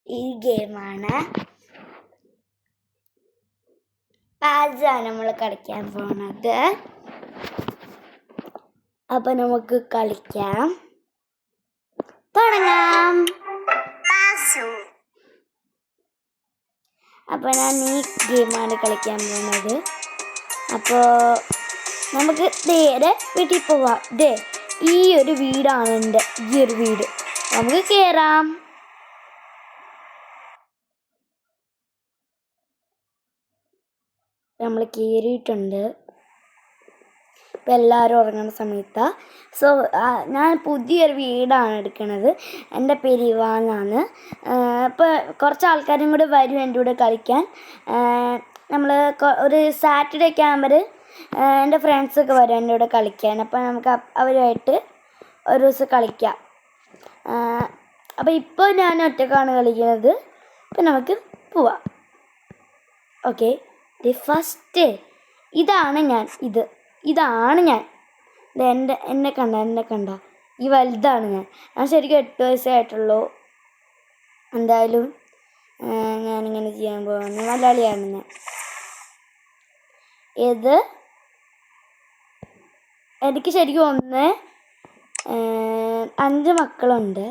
ഈ ഗെയിമാണ്. പാസാണ് നമ്മൾ കളിക്കാൻ പോണത്. അപ്പൊ നമുക്ക് കളിക്കാം, തുടങ്ങാം. അപ്പൊ ഞാൻ ഈ ഗെയിമാണ് കളിക്കാൻ പോകുന്നത്. അപ്പോൾ നമുക്ക് നേരെ വീട്ടിൽ പോവാം. ഈ ഒരു വീടാണ് എൻ്റെ, ഈ ഒരു വീട്. നമുക്ക് കയറാം. നമ്മൾ കയറിയിട്ടുണ്ട്. ഇപ്പം എല്ലാവരും ഉറങ്ങുന്ന സമയത്താണ്. സോ ഞാൻ പുതിയൊരു വീടാണ് എടുക്കുന്നത്. എൻ്റെ പേര് ഇവാനാണ്. ഇപ്പോൾ കുറച്ച് ആൾക്കാരും കൂടെ വരും എൻ്റെ കൂടെ കളിക്കാൻ. നമ്മൾ ഒരു സാറ്റർഡേ ഒക്കെ ആകുമ്പോൾ എൻ്റെ ഫ്രണ്ട്സൊക്കെ വരും എൻ്റെ കൂടെ കളിക്കാൻ. അപ്പോൾ നമുക്ക് അവരുമായിട്ട് ഒരു ദിവസം കളിക്കാം. അപ്പോൾ ഇപ്പോൾ ഞാൻ ഒറ്റക്കാണ് കളിക്കുന്നത്. അപ്പം നമുക്ക് പോവാം. ഓക്കെ, ഫസ്റ്റ് ഇതാണ് ഞാൻ. ഇതാണ് ഞാൻ. എന്നെ കണ്ട ഈ വലുതാണ് ഞാൻ ശരിക്കും 8 വയസ്സായിട്ടുള്ളൂ. എന്തായാലും ഞാനിങ്ങനെ ചെയ്യാൻ പോകുന്നു. മലയാളിയാണ് ഞാൻ. എനിക്ക് ശരിക്കും 5 മക്കളുണ്ട്.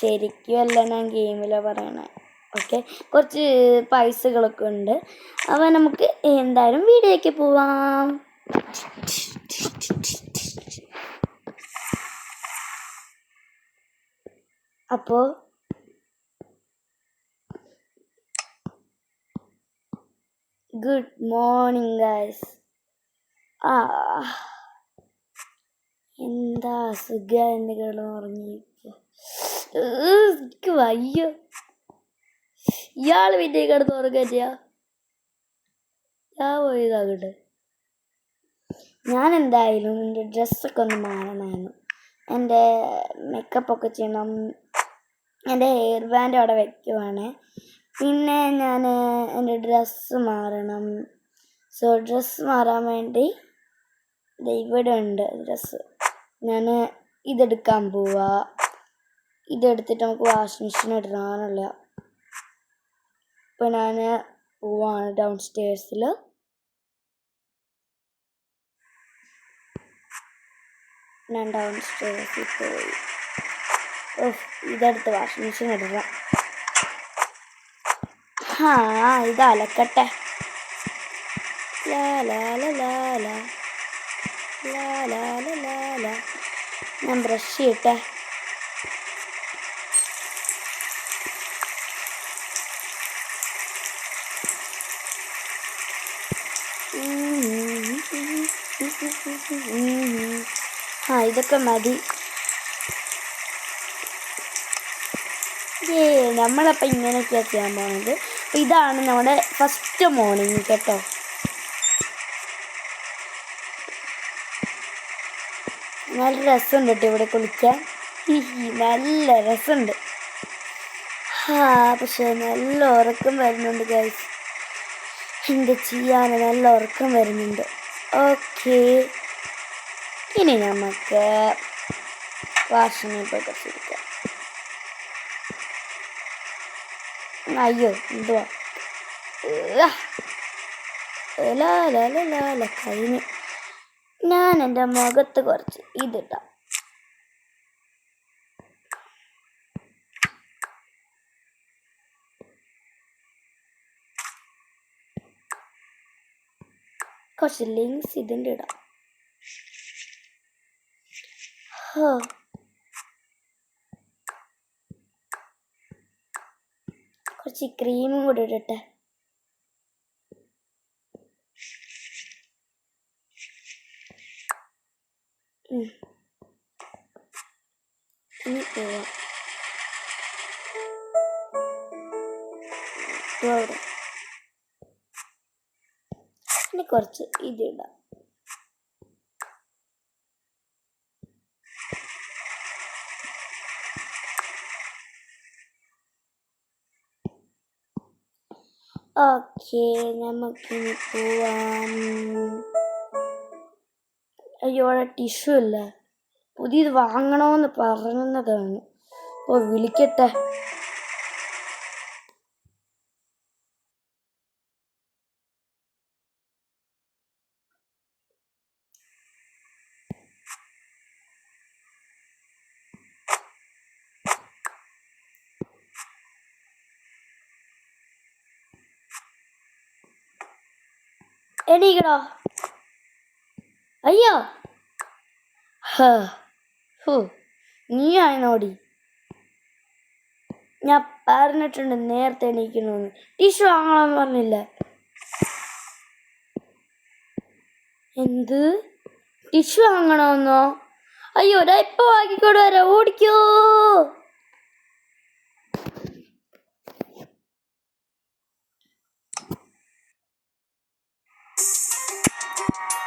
ശരിക്കും അല്ല, ഞാൻ ഗെയിമിലാണ് പറയണേ. ഓക്കെ, കുറച്ച് പൈസകളൊക്കെ ഉണ്ട്. അപ്പോൾ നമുക്ക് എന്തായാലും വീഡിയോയ്ക്ക് പോവാം. അപ്പോൾ ഗുഡ് മോർണിംഗ് ഗൈസ്. എന്താ സുഖം, എന്തെങ്കിലും ഉറങ്ങിയപ്പോൾ എനിക്ക് വയ്യ. ഇയാൾ വീട്ടിൽ കിടന്ന് ഉറങ്ങിയ ഞാൻ പോയതാകട്ടെ. ഞാൻ എന്തായാലും എൻ്റെ ഡ്രസ്സൊക്കെ ഒന്ന് മാറണമായിരുന്നു. എൻ്റെ മേക്കപ്പൊക്കെ ചെയ്യണം. എൻ്റെ ഹെയർ ബാൻഡ് അവിടെ വയ്ക്കുവാണ്. പിന്നെ ഞാൻ എൻ്റെ ഡ്രസ്സ് മാറണം. സോ ഡ്രസ്സ് മാറാൻ വേണ്ടി ഇവിടെ ഉണ്ട് ഡ്രസ്സ്. ഞാൻ ഇതെടുക്കാൻ പോവാ. ഇതെടുത്തിട്ട് നമുക്ക് വാഷിംഗ് മെഷീൻ ഇടാനുള്ള. ഇപ്പോൾ ഞാൻ പോവാണ് ഡൗൺ സ്റ്റേഴ്സിൽ. ഞാൻ ഡൗൺ സ്റ്റേഴ്സിൽ പോയി. ഇതെടുത്ത് വാഷിംഗ് മെഷീൻ ഇടണം. ഇത് അലക്കട്ടെ. ഞാൻ ബ്രഷ് ചെയ്യട്ടെ. ഇതൊക്കെ മതി. നമ്മളപ്പോൾ ഇങ്ങനെയൊക്കെയാണ് ചെയ്യാൻ പോകുന്നത്. അപ്പോൾ ഇതാണ് നമ്മുടെ ഫസ്റ്റ് മോർണിംഗ് കേട്ടോ. നല്ല രസമുണ്ട് കേട്ടോ ഇവിടെ കുളിക്കാൻ. നല്ല രസമുണ്ട്. പക്ഷേ നല്ല ഉറക്കം വരുന്നുണ്ട് ഗൈസ്. എന്ത് ചെയ്യാൻ, നല്ല ഉറക്കം വരുന്നുണ്ട്. ഓക്കെ, ഇനി നമുക്ക് വാഷിംഗ് പോയി കുറച്ചിരിക്കാം. അയ്യോ എന്തുവാ കഴിഞ്ഞു. ഞാൻ എൻ്റെ മുഖത്ത് കുറച്ച് ഇതിട്ടാം. കുറച്ച് ലിങ്ക്സ് ഇതിൻ്റെ ഇടാം. കുറച്ച് ക്രീമും കൂടെ ഇടട്ടെ. ഇനി പോവാം. ഇനി കുറച്ച് ഇതിടാം. ഓക്കെ, നമുക്കിനി പോവാം. അയ്യോ, അവിടെ ടിഷ്യൂ ഇല്ല. പുതിയത് വാങ്ങണമെന്ന് പറഞ്ഞതാണ്. ഓ വിളിക്കട്ടെ. എണീക്കടാ. അയ്യോ നീ ആയിനോടി. ഞാൻ പറഞ്ഞിട്ടുണ്ട് നേരത്തെ എണീക്കണമെന്ന്. ടിഷ്യൂ വാങ്ങണമെന്ന് പറഞ്ഞില്ല. എന്ത് ടിഷ്യൂ വാങ്ങണമെന്നോ? അയ്യോ ഇപ്പൊ വാങ്ങിക്കൊണ്ട് വരാം, ഓടിക്കോ.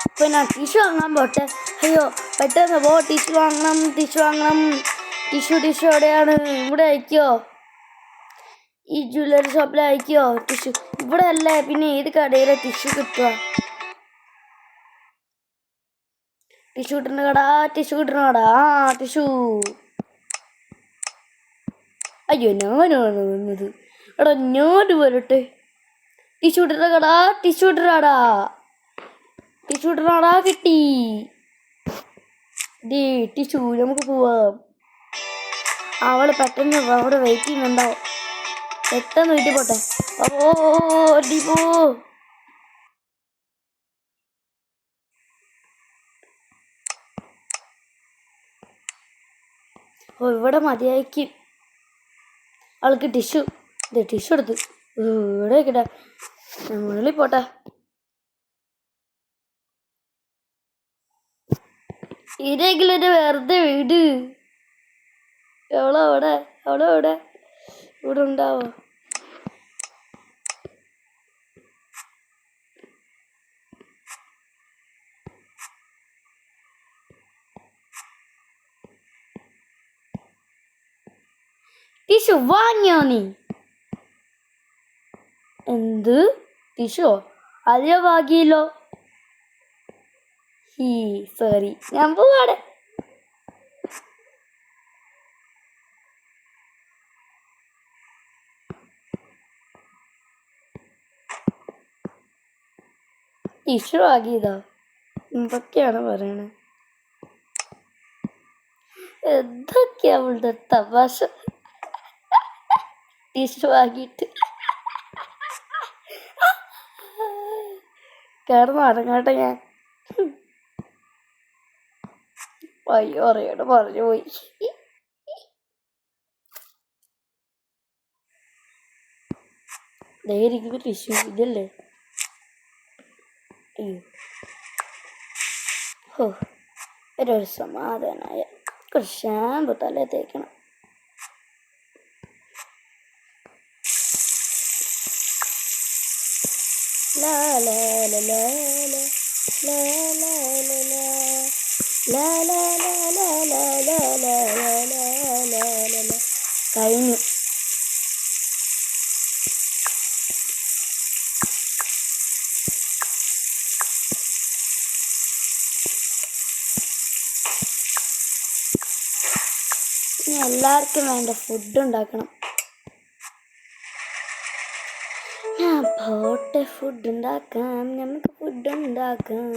ഇപ്പൊ ഞാൻ ടിഷ്യൂ വാങ്ങാൻ പോട്ടെ. അയ്യോ പെട്ടെന്ന് പോ, ടിഷ്യൂ വാങ്ങണം. ടിഷ്യൂ എവിടെയാണ്? ഇവിടെ അയക്കോ? ഈ ജ്വല്ലറി ഷോപ്പിൽ അയക്കോ ടിഷ്യൂ? ഇവിടെ അല്ലേ, പിന്നെ ഏത് കടയിലെ ടിഷ്യൂ കിട്ടുക? ടിഷ്യൂ കിട്ടുന്ന കട. ആ ടിഷ്യൂ. അയ്യോ ഞാനാണ് വന്നത്. എടാ ഞാൻ വരട്ടെ. ടിഷ്യൂ കിട്ടുന്ന കട. ടിഷ്യൂ കിട്ടണടാ. കിട്ടി. ടിഷ്യൂ. നമുക്ക് പോവാം. അവള് പെട്ടെന്ന് അവിടെ വെയിറ്റ് ചെയ്യുന്നുണ്ടാവും. പെട്ടെന്ന് വീട്ടിൽ പോട്ടെ. ഇവിടെ മതിയായിരിക്കും. അവൾക്ക് ടിഷ്യൂ എടുത്ത് ഇവിടെ വെക്കട്ടെ. മുകളിൽ പോട്ടെ. ഇതെങ്കിലും വെറുതെ വീട്. എവളവിടെ ഇവിടെ ഉണ്ടാവോ? ടിഷ്യൂ വാങ്ങിയോ നീ? എന്ത് ടിഷ്യൂ? അധികം വാങ്ങിയല്ലോ. സോറി, ഞാൻ പോവാടെ. ടിഷ്യൂ വാങ്ങിയതോ? എന്തൊക്കെയാണ് പറയണേ? എന്തൊക്കെയാ അവളുടെ തമാശ? ടിഷ്യൂ വാങ്ങിയിട്ട് കിടന്ന് അടങ്ങാട്ടെ ഞാൻ. അയ്യോ അറിയാണ്ട് പറഞ്ഞു പോയി. ധൈര്യം ടിഷ്യൂ ഇതല്ലേ. ഒരു സമാധാനായ കുറച്ച് ഷാമ്പു തല തേക്കണം. കഴിഞ്ഞു. ഇനി എല്ലാവർക്കും വേണ്ട ഫുഡ് ഉണ്ടാക്കണം. ഞാൻ പോട്ടെ, ഫുഡ് ഉണ്ടാക്കാം. നമുക്ക് ഫുഡ് ഉണ്ടാക്കാം.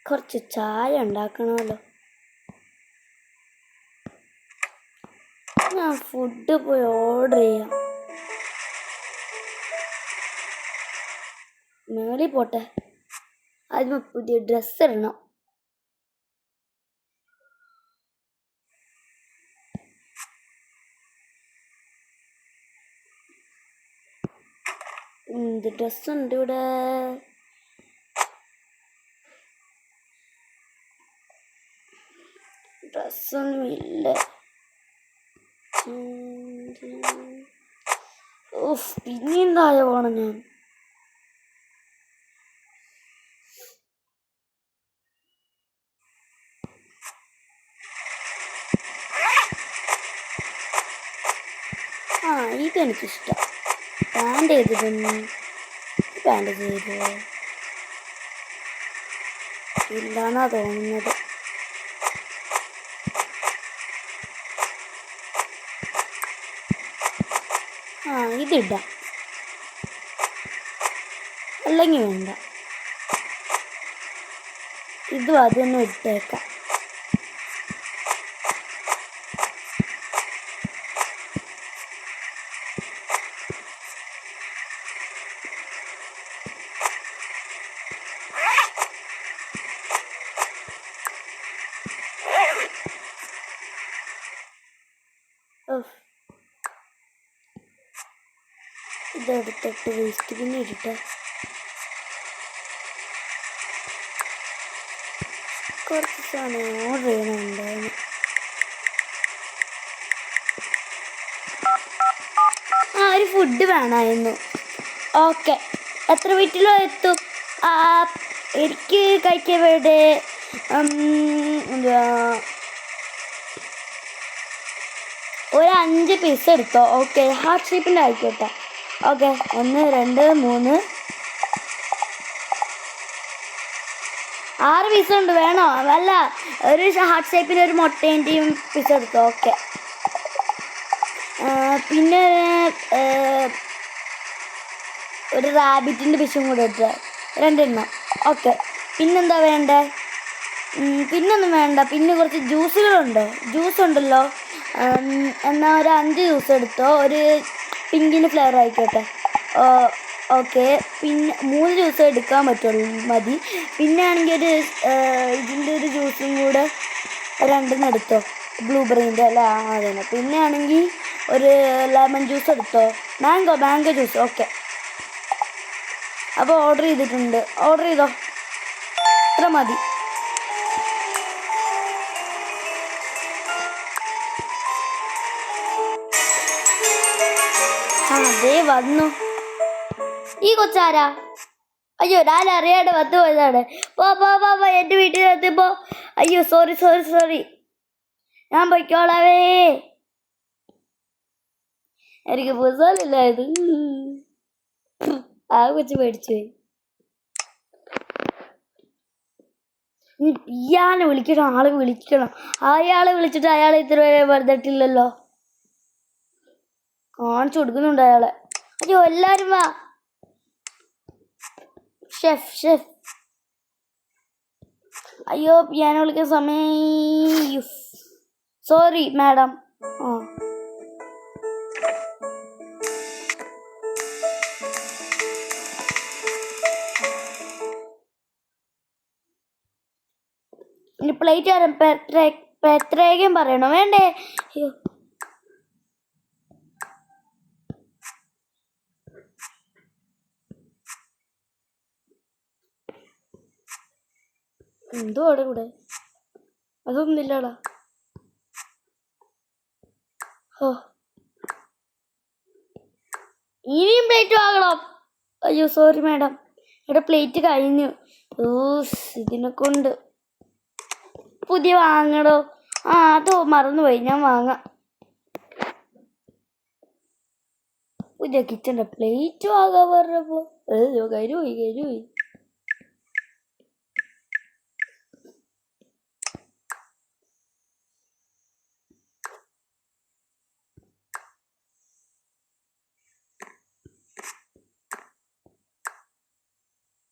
കുറച്ച് ചായ ഉണ്ടാക്കണമല്ലോ. ഞാൻ ഫുഡ് പോയി ഓർഡർ ചെയ്യാം. മേളിൽ പോട്ടെ. അതിന് പുതിയ ഡ്രസ്സ് ഇടണം. എന്ത് ഡ്രസ്സുണ്ട് ഇവിടെ? ഡ്രസ്സൊന്നും ഇല്ല. പിന്നെയും താഴെ പോണം ഞാൻ. ഇതെനിക്കിഷ്ടം. പാൻ്റ് ചെയ്തിട്ടൊന്നും ബാൻഡേജ് തരുമോ? ഇല്ലാന്നാ തോന്നുന്നത്. ഇതിടാം, അല്ലെങ്കിൽ വേണ്ട, ഇതും അതൊന്നും ഇട്ടേക്കാം. ഇതെടുത്തിട്ട് വേസ്റ്റ് പിന്നെ ഇടട്ടെ. കുറച്ച് സാധനം ഓർഡർ ചെയ്യണമുണ്ടായിരുന്നു. ഒരു ഫുഡ് വേണമായിരുന്നു. ഓക്കെ, എത്ര വീട്ടിലോ എത്തും? എനിക്ക് കഴിക്കാൻ വേണ്ടി ഒരു 5 പീസ് എടുത്തോ. ഓക്കെ, ഹാർട്ട് ഷേപ്പിൻ്റെ ആയിക്കോട്ടെ. ഓക്കെ, 1 2 3 6 പീസ് ഉണ്ട്. വേണോ? അല്ല, ഒരു ഹാർട്ട് ഷേപ്പിന് ഒരു മുട്ടേൻ്റെയും പീസ് എടുത്തോ. ഓക്കെ, പിന്നെ ഒരു റാബിറ്റിൻ്റെ പീസും കൂടെ എടുത്തോ, 2 എണ്ണം. ഓക്കെ, പിന്നെന്താ വേണ്ടേ? പിന്നൊന്നും വേണ്ട. പിന്നെ കുറച്ച് ജ്യൂസുകളുണ്ടോ? ജ്യൂസ് ഉണ്ടല്ലോ. എന്നാൽ ഒരു 5 ജ്യൂസ് എടുത്തോ. ഒരു പിങ്കിന് ഫ്ലേവർ ആയിക്കോട്ടെ. ഓക്കെ, പിന്നെ 3 ജ്യൂസ് എടുക്കാൻ പറ്റുള്ളൂ, മതി. പിന്നെ ആണെങ്കിൽ ഒരു ഇതിൻ്റെ ഒരു ജ്യൂസും കൂടെ 2 എടുത്തോ, ബ്ലൂബെറീൻ്റെ അല്ല അതന്നെ. പിന്നെ ആണെങ്കിൽ ഒരു ലെമൺ ജ്യൂസ് എടുത്തോ, മാംഗോ ജ്യൂസ്. ഓക്കെ, അപ്പോൾ ഓർഡർ ചെയ്തിട്ടുണ്ട്. ഓർഡർ ചെയ്തോ, ഇത്ര മതി. അതേ വന്നു. ഈ കൊച്ചാരാ? അയ്യോ, ഞാൻ അറിയാണ്ട് വന്നു പോയതാണ്. പോ എൻ്റെ വീട്ടിൽ എത്തിപ്പോ. അയ്യോ, സോറി, ഞാൻ പൊയ്ക്കോളാവേ. എനിക്ക് പുസ്തകമില്ല. ഇത് ആ കൊച്ച് പേടിച്ചു പോയി. ഇയാളെ വിളിക്കണം, ആളെ വിളിക്കണം. അയാളെ വിളിച്ചിട്ട് അയാളെ ഇത്ര വരെ വെറുതെട്ടില്ലല്ലോ. കാണിച്ചു കൊടുക്കുന്നുണ്ട് അയാളെ. അയ്യോ, എല്ലാരും വാ. ഷെഫ്. അയ്യോ, പിയാനോ വിളിക്കുന്ന സമയം. Sorry madam. ഇനി പ്ലേറ്റ് തരാം. എത്രയും പറയണോ? വേണ്ടേ? അയ്യോ, എന്തോ അവിടെ കൂടെ അതൊന്നുമില്ലടാ. ഇനിയും പ്ലേറ്റ് വാങ്ങണം. അയ്യോ, സോറി മാഡം, ഇവിടെ പ്ലേറ്റ് കഴിഞ്ഞു. ഇതിനെ കൊണ്ട് പുതിയ വാങ്ങണോ? അതോ മറന്നുപോയി, ഞാൻ വാങ്ങാം. പുതിയ കിച്ചൻ്റെ പ്ലേറ്റ് വാങ്ങാൻ പറഞ്ഞപ്പോ കരുപോയി.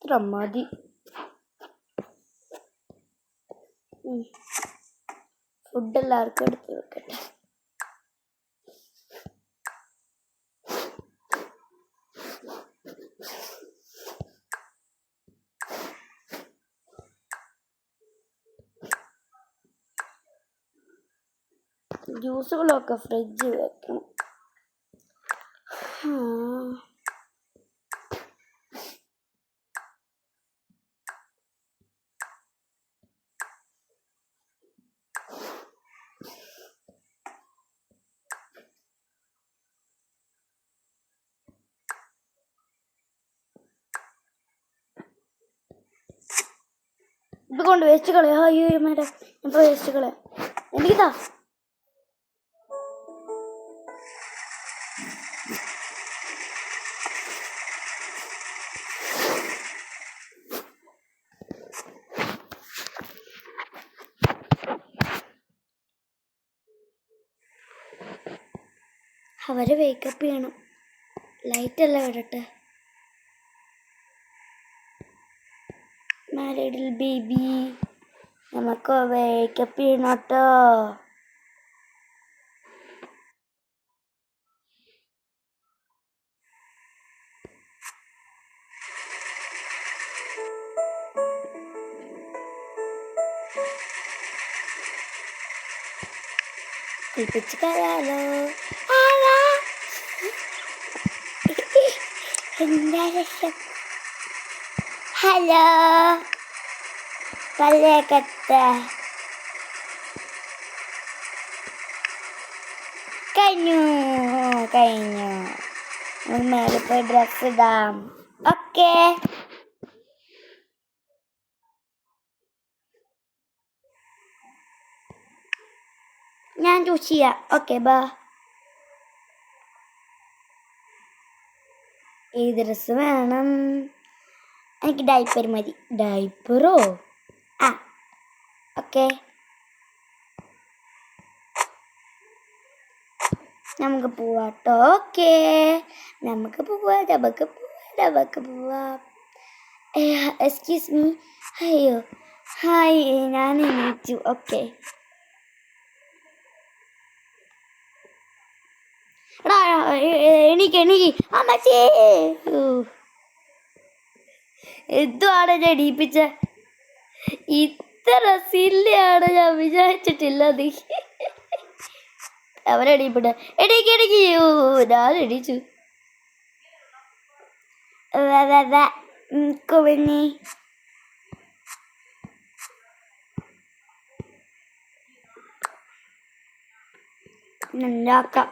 ഇത്ര മതി. ഫുഡ് എല്ലാവർക്കും എടുത്ത് വെക്കട്ടെ. ജ്യൂസുകളൊക്കെ ഫ്രിഡ്ജിൽ വെക്കണം. ഇത് കൊണ്ട് വേസ്റ്റ് കളയാ. അയ്യോ മേഡം, ഇപ്പോൾ വേസ്റ്റ് കളയാം. എനിക്കിതാ. അവരെ വേക്കപ്പ് ചെയ്യണം. ലൈറ്റല്ല വിടട്ടെ. മൈ ലിറ്റിൽ ബേബി, നമുക്ക് വേക്കപ്പ് ചെയ്യണം കേട്ടോ. കുളിപ്പിച്ച് കളയാലോ. എന്താ രസം. ഹലോ പല്ലേക്കത്തെ കഴിഞ്ഞു. മേലെ പോയി ഡ്രസ് ഇടാം. ഓക്കെ, ഞാൻ ചൂസ് ചെയ്യാം. ഓക്കെ ബാ. ഏത് ഡ്രസ് വേണം? എനിക്ക് ഡൈപ്പർ മതി. ഡൈപ്പറോ? ആ ഓക്കെ, നമുക്ക് പോവാട്ടോ. ഓക്കെ, നമുക്ക് പോവാം. Excuse me. അയ്യോ ഹായ്, ഞാൻ എണീറ്റു. ഓക്കെ, എടാ എണീക്ക്. അമ്മച്ചേ, എന്തുവാണ് ഞാൻ എണീപ്പിച്ച? ഇത്ര സില്ലിയാണ് ഞാൻ വിചാരിച്ചിട്ടില്ല. അവരെണീപ്പിട്ട എണീക്ക്. ഞാൻ എണീച്ചു. കുവിഞ്ഞി ഉണ്ടാക്കാം.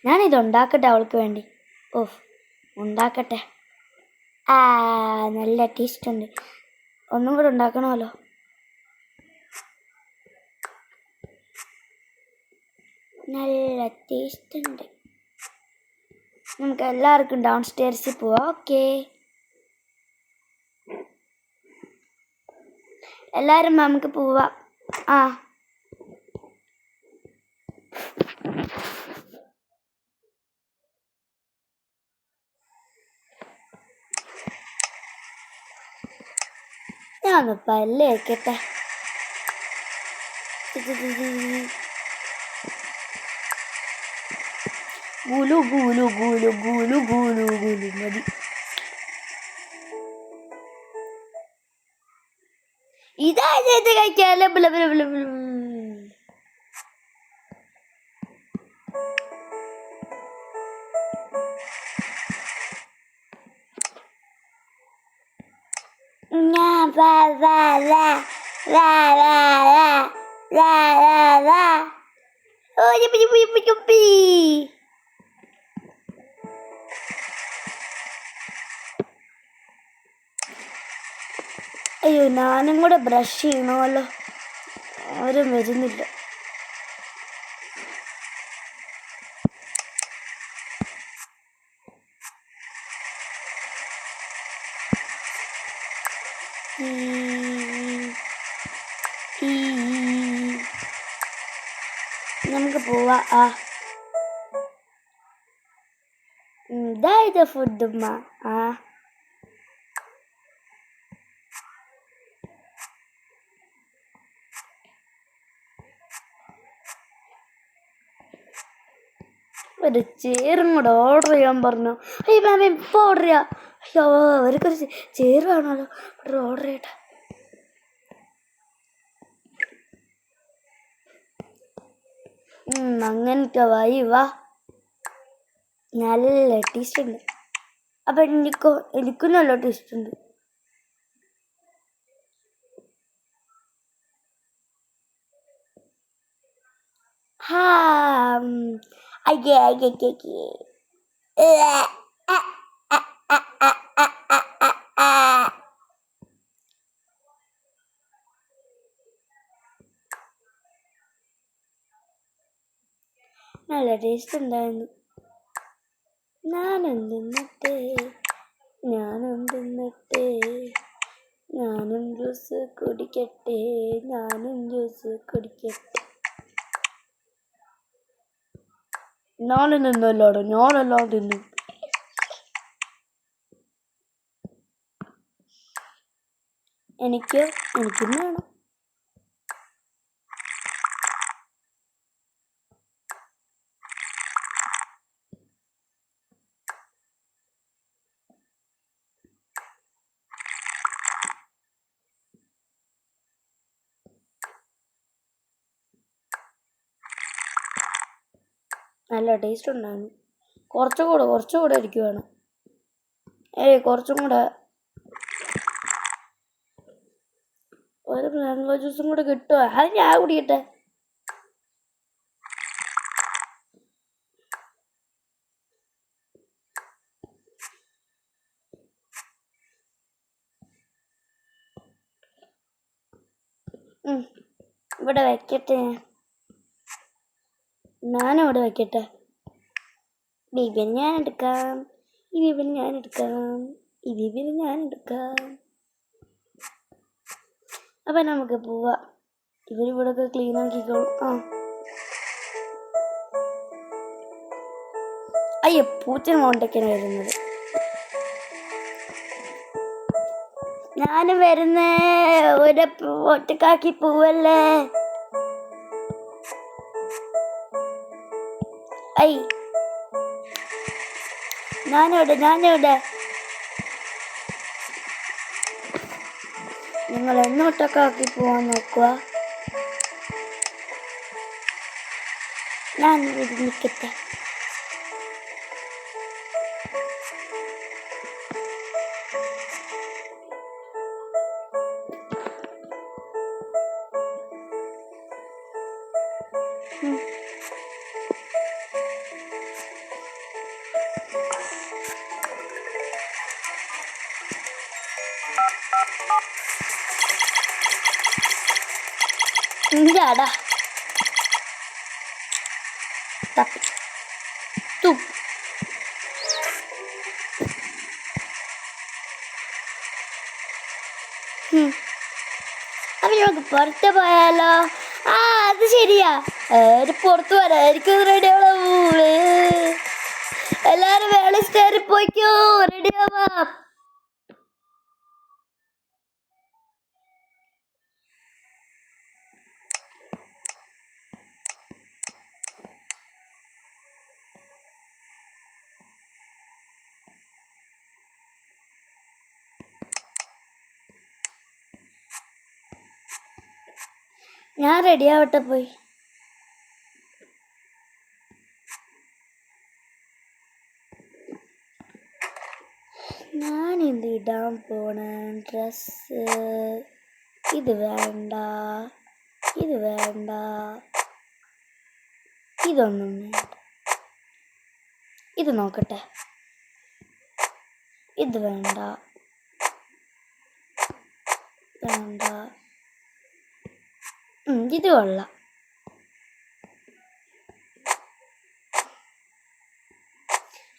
ഞാനിത് ഉണ്ടാക്കട്ടെ അവൾക്ക് വേണ്ടി. ഓഹ് ഉണ്ടാക്കട്ടെ. നല്ല ടേസ്റ്റ് ഉണ്ട്. ഒന്നും കൂടെ ഉണ്ടാക്കണമല്ലോ. നല്ല ടേസ്റ്റ് ഉണ്ട്. നമുക്ക് എല്ലാവർക്കും ഡൗൺ സ്റ്റെയർസിൽ പോവാം. ഓക്കെ, എല്ലാവരും നമുക്ക് പോവാം. ഞാനൊന്ന് പല്ല് വെക്കട്ടെ. ഗുലു മതി. ഇതാ കഴിക്കാല്ലേ. അയ്യോ, ഞാനും കൂടെ ബ്രഷ് ചെയ്യണമല്ലോ. ആരും വരുന്നില്ല. നമുക്ക് പോവാ. ഇതായത് ഫുഡുമ്മ. ഒരു ചെയറും കൂടെ ഓർഡർ ചെയ്യാൻ പറഞ്ഞു. അയ്യോ മാം ഇപ്പോൾ ഓർഡർ ചെയ്യാം. അയ്യോ അവർക്കൊരു ചെയർ വേണമല്ലോ. ഓർഡർ ചെയ്യട്ടെ. അങ്ങനത്തെ വാ. നല്ല ടേസ്റ്റ് ഉണ്ട്. അപ്പം എനിക്കും നല്ല ടേസ്റ്റ് ഉണ്ട്. നല്ല ടേസ്റ്റ് ഉണ്ടായിരുന്നു. ഞാനും തിന്നട്ടെ. ഞാനും ജ്യൂസ് കുടിക്കട്ടെ. ഞാനും തിന്നല്ലോടോ, ഞാനെല്ലാം തിന്നും. എനിക്കും വേണം. നല്ല ടേസ്റ്റ് ഉണ്ടായിരുന്നു. കുറച്ചുകൂടെ എനിക്ക് വേണം. കുറച്ചും കൂടെ ഒരു മാംഗോ ജ്യൂസും കൂടെ കിട്ടുമോ? അത് ഞാൻ കുടിക്കട്ടെ. ഇവിടെ വെക്കട്ടെ, ഞാനിവിടെ വെക്കട്ടെ. ബീബിന് ഞാൻ എടുക്കാം, ഈ ബീബിന് ഞാൻ എടുക്കാം, ഈ ബീബിന് ഞാൻ എടുക്കാം. അപ്പം നമുക്ക് പോവാം. ഇവരിവിടെയൊക്കെ ക്ലീൻ ആക്കിക്കോളും. അയ്യോ, പൂച്ചന് മോണ്ടൊക്കെയാണ് വരുന്നത്. ഞാനും വരുന്നേ, ഒരു ഒറ്റക്കാക്കി പോവല്ലേ. ഞാനിവിടെ നിങ്ങൾ എന്നോട്ടൊക്കെ പോവാൻ നോക്കുക. ഞാൻ ഇവിടെ നിൽക്കട്ടെ. ഇഞ്ചാടാ അപ്പൊ നമുക്ക് പുറത്ത് പോയാലോ? അത് ശരിയാ, പുറത്ത് വരായിരിക്കും. റെഡിയാവൂ, എല്ലാരും വേള സ്റ്റേറിൽ പോയിക്കോ, റെഡിയാവാ. ഞാൻ റെഡിയാവട്ടെ പോയി. ഞാനിത് ഇടാൻ പോണ ഡ്രസ്സ് ഇത് വേണ്ട, ഇതൊന്നും വേണ്ട. ഇത് നോക്കട്ടെ, ഇത് വേണ്ട. ഇത് കൊള്ളാം.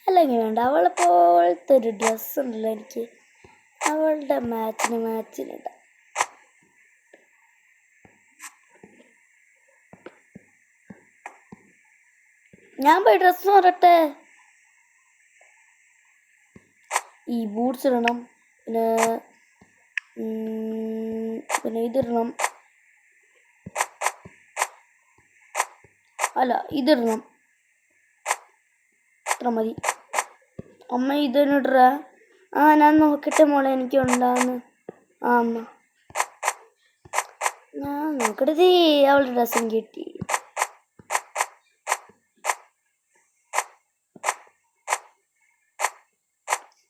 അല്ലെങ്കിൽ വേണ്ട. അവളെ പോലത്തെ ഒരു ഡ്രസ്സ് ഉണ്ടല്ലോ എനിക്ക്, അവളുടെ മാച്ചിനിടാം. ഞാൻ പോയി ഡ്രസ്സ് മാറട്ടെ. ഈ ബൂട്ട്സ് ഇടണം, പിന്നെ ഇതിടണം. അല്ല, ഇതിടണം. ഇത്ര മതി. അമ്മ ഇതിനിട. ഞാൻ നോക്കട്ടെ മോളെ, എനിക്ക് ഉണ്ടാന്ന്. അമ്മ ഞാൻ നോക്കട്ടെ. അവളുടെ ഡ്രസ്സും കിട്ടി.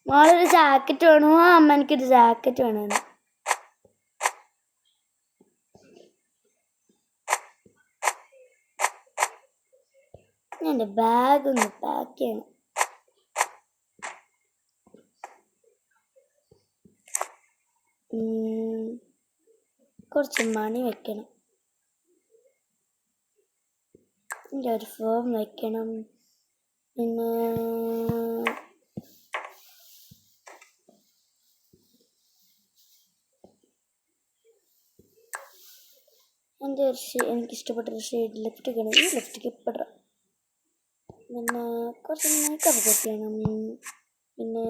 മോളൊരു ജാക്കറ്റ് വേണോ? അമ്മ എനിക്കൊരു ജാക്കറ്റ് വേണമെന്ന്. ഞാൻ എൻ്റെ ബാഗ് ഒന്ന് പാക്ക് ചെയ്യണം. കുറച്ച് മണി വെക്കണം. എൻ്റെ ഒരു ഫോം വെക്കണം. പിന്നെ എൻ്റെ എനിക്കിഷ്ടപ്പെട്ടൊരു ഷെയ്ഡ് ലിപ്സ്റ്റിക് ആണ്. ഈ ലിപ്സ്റ്റിക് ഇപ്പിടാം. പിന്നെ കുറച്ച് മേക്കപ്പ് ഒക്കെ ചെയ്യണം. പിന്നെ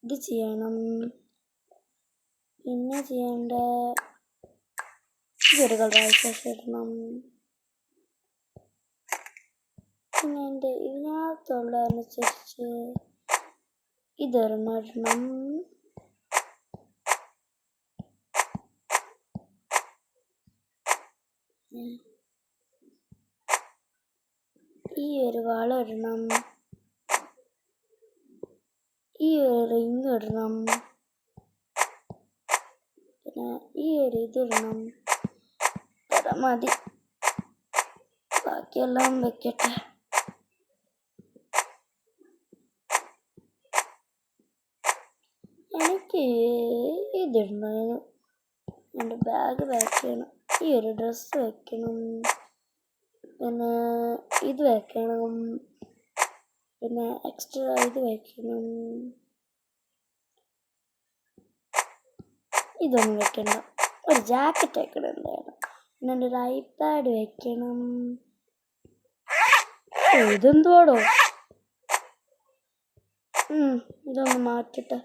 ഇത് ചെയ്യണം. പിന്നെ ചെയ്യേണ്ട ഇതൊരു കളർ ഇടണം. പിന്നെ എൻ്റെ ഇതിനകത്തുള്ളതനുസരിച്ച് ഇതൊരെണ്ണം ഇടണം. ഈ ഒരു വള ഇടണം. ഈ ഒരു റിങ് ഇടണം. പിന്നെ ഈ ഒരു ഇതിടണം. ഇത്ര മതി. ബാക്കിയെല്ലാം വെക്കട്ടെ. എനിക്ക് ഇതിടണം. എൻ്റെ ബാഗ് പാക്ക് ചെയ്യണം. ഈ ഒരു ഡ്രസ്സ് വെക്കണം. പിന്നെ ഇത് വെക്കണം. പിന്നെ എക്സ്ട്രാ ഇത് വെക്കണം. ഇതൊന്നും വെക്കണ്ട. ഒരു ജാക്കറ്റ് വെക്കണം എന്തായാലും. പിന്നെ എൻ്റെ ഒരു ഐപാഡ് വെക്കണം. ഇതെന്തുവാടോ? ഇതൊന്ന് മാറ്റിട്ട്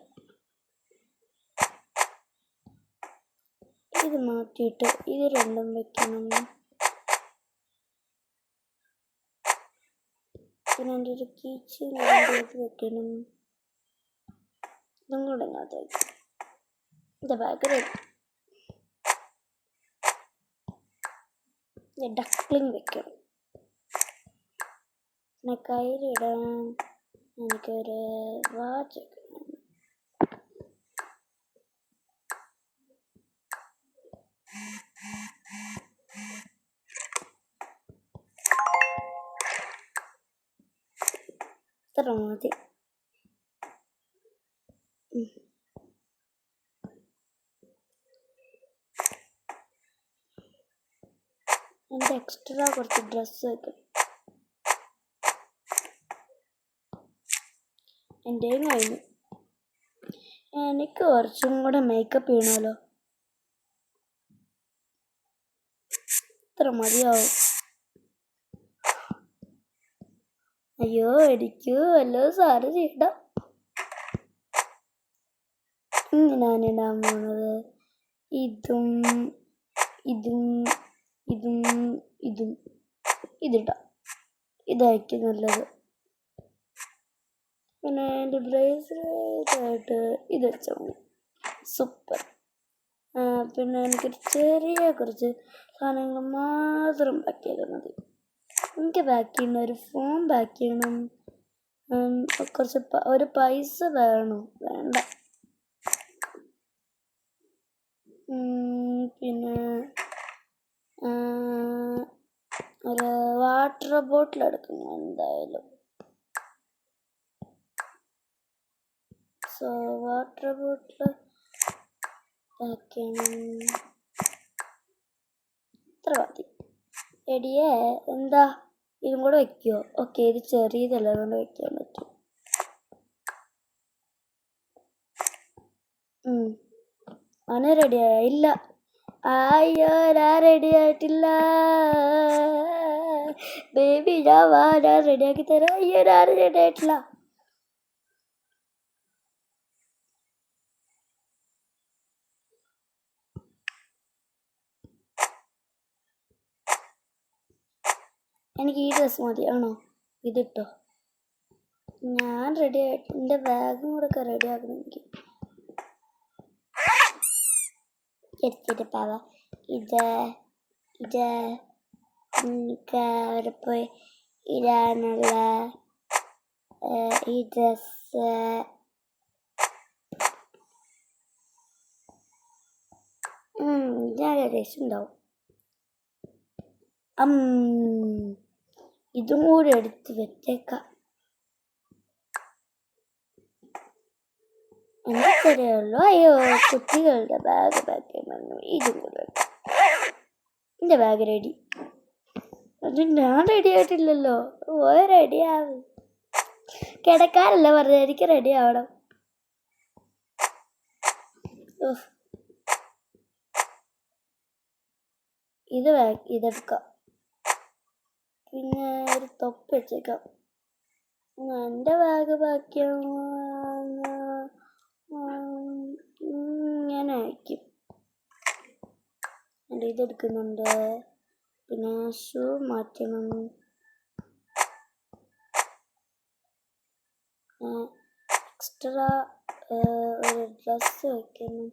ഇത് മാറ്റിയിട്ട് ഇത് രണ്ടും വെക്കണം. പിന്നെ എൻ്റെ ഒരു കീച്ചൻ ഇത് വെക്കണം. ഇതും കൂടെ അത് വെക്കണം. എൻ്റെ ബാഗ് ഡക്ലിങ് വെക്കണം. പിന്നെ കയ്യിലിടാൻ എനിക്കൊരു വാച്ച് വെക്കണം. ഇത്ര മതി. എൻ്റെ എക്സ്ട്രാ കുറച്ച് ഡ്രസ്സ് വെക്കണം. എൻ്റെയും കഴിഞ്ഞു. എനിക്ക് കുറച്ചും കൂടെ മേക്കപ്പ് ചെയ്യണമല്ലോ. ഇത്ര മതിയാവും. അയ്യോ, എനിക്ക് വല്ലോ സാറ് ചെയ്യണം. ഇങ്ങനെയാണ് ഇടാൻ പോണത്. ഇതും ഇതും ഇതും ഇതും ഇതിടാം. ഇതായിരിക്കും നല്ലത്. പിന്നെ എൻ്റെ ബ്രേസ്ലെറ്റായിട്ട് ഇത് വെച്ചാൽ മതി. സൂപ്പർ. പിന്നെ എനിക്കൊരു ചെറിയ കുറച്ച് സാധനങ്ങൾ മാത്രം പാക്ക് ചെയ്താൽ മതി. എനിക്ക് പാക്ക് ചെയ്യണം. ഒരു ഫോൺ പാക്ക് ചെയ്യണം. കുറച്ച് ഒരു പൈസ വേണോ? വേണ്ട. പിന്നെ ഒരു വാട്ടർ ബോട്ടിൽ എടുക്കണം എന്തായാലും. സോ വാട്ടർ ബോട്ടിൽ പാക്ക് ചെയ്യണം. ഇത്ര മതി. എടിയേ, എന്താ ഇതും കൂടെ വെക്കുമോ? ഓക്കെ, ഇത് ചെറിയതല്ല, അതുകൊണ്ട് വെക്കാൻ പറ്റും. അവന് റെഡിയായ? ഇല്ല. അയ്യോ, ഞാൻ റെഡി ആയിട്ടില്ല. ബേബി ഞാൻ റെഡിയാക്കി തരാം. അയ്യോ, ഞാൻ റെഡി ആയിട്ടില്ല. എനിക്ക് ഈ ഡ്രസ്സ് മതി. ആണോ? ഇതിട്ടോ. ഞാൻ റെഡി ആയിട്ട് എൻ്റെ ബാഗും കൂടെ ഒക്കെ റെഡി ആക്കണം എനിക്ക്. എടുത്തിട്ട് പാവ ഇത് എനിക്ക് അവിടെ പോയി ഇടാനുള്ള ഈ ഡ്രസ്സ്. ഞാൻ രസം ഉണ്ടാവും. ഇതും കൂടി എടുത്ത് വെച്ചേക്കാം. എനിക്കറിയുള്ളൂ. അയ്യോ, കുട്ടികളുടെ ബാഗ് പാക്ക് ചെയ്യുന്നു. ഇതും കൂടെ എൻ്റെ ബാഗ് റെഡി. അത് ഞാൻ റെഡി ആയിട്ടില്ലല്ലോ. റെഡി ആവും. കിടക്കാനല്ല പറഞ്ഞത്, എനിക്ക് റെഡി ആവണം. ഇതെടുക്കാം. പിന്നെ ഒരു തൊപ്പി വെച്ചേക്കാം. എൻ്റെ ബാഗ് ഇങ്ങനെ ആയിരിക്കും. എൻ്റെ ഇതെടുക്കുന്നുണ്ട്. പിന്നെ ഷൂ മാറ്റണം. എക്സ്ട്രാ ഒരു ഡ്രസ്സ് വയ്ക്കണം.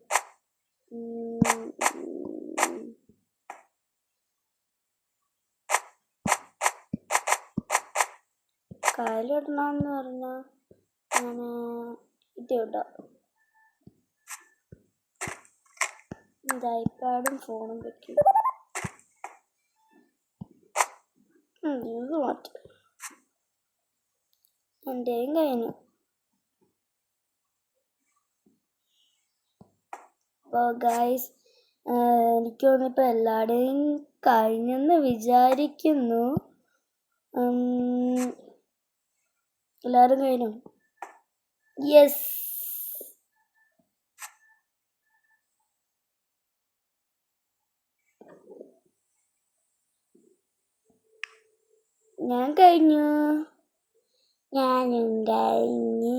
കയ്യിലിടണമെന്ന് പറഞ്ഞാൽ ഞാൻ ഇതിടാം. ഐപാഡും ഫോണും വെക്കും. ഇത് മാറ്റും. എൻ്റെയും കഴിഞ്ഞു. അപ്പോൾ ഗൈസ്, എനിക്ക് തോന്നിയപ്പോൾ എല്ലാവരുടെയും കഴിഞ്ഞെന്ന് വിചാരിക്കുന്നു. എല്ലാവരും കഴിഞ്ഞു? യെസ്, ഞാൻ കഴിഞ്ഞു. ഞാനും കഴിഞ്ഞു.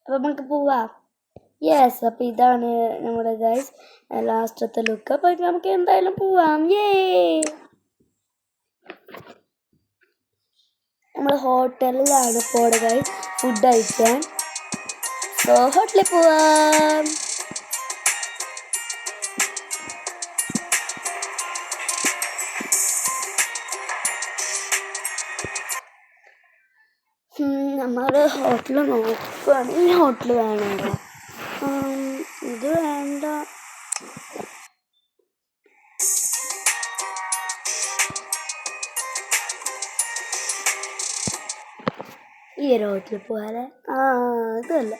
അപ്പോൾ നമുക്ക് പോവാം. യെസ്, അപ്പോൾ ഇതാണ് നമ്മുടെ ഗൈസ് ലാസ്റ്റത്തെ ലുക്ക്. അപ്പോൾ നമുക്ക് എന്തായാലും പോവാം. നമ്മൾ ഹോട്ടലിലാണ് പോടെ ഗൈസ് ഫുഡ് കഴിക്കാൻ. സോ ഹോട്ടലിൽ പോവാം. നമ്മൾ ഹോട്ടൽ നോക്കുകയാണ്. ഈ ഹോട്ടൽ വേണ്ട, ഇത് വേണ്ട. ഈ ഒരു ഹോട്ടലിൽ പോകാതെ ഇതല്ല.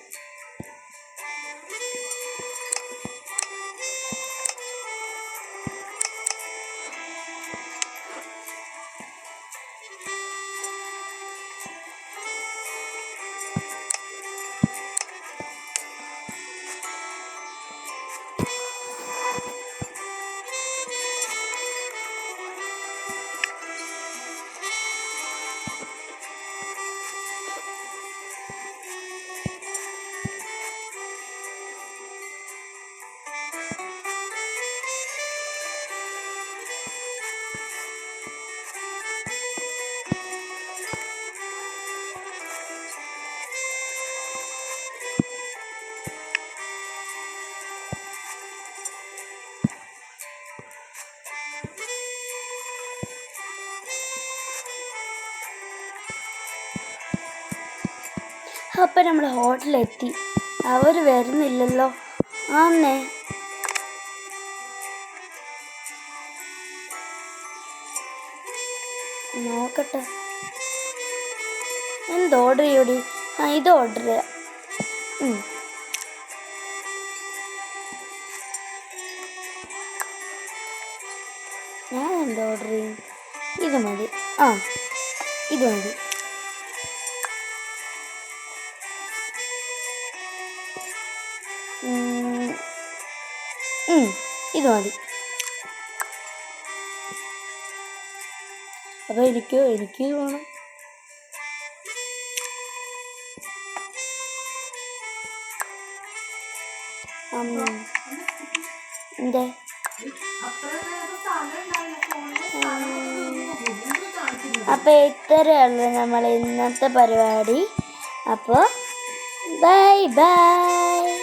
അപ്പം നമ്മൾ ഹോട്ടലിലെത്തി. അവർ വരുന്നില്ലല്ലോ. ആന്നേ, നോക്കട്ടെ. എന്ത് ഓർഡർ ചെയ്യൂടി? ഇത് ഓർഡർ ചെയ്യാം. ഞാൻ എന്ത് ഓർഡർ ചെയ്യും? ഇത് മതി. ഇത് മതി. ഇത് മതി. അപ്പോൾ എനിക്ക് വേണം. എന്തേ അപ്പോൾ ഇത്രയുള്ളൂ നമ്മൾ ഇന്നത്തെ പരിപാടി. അപ്പോൾ ബൈ ബൈ.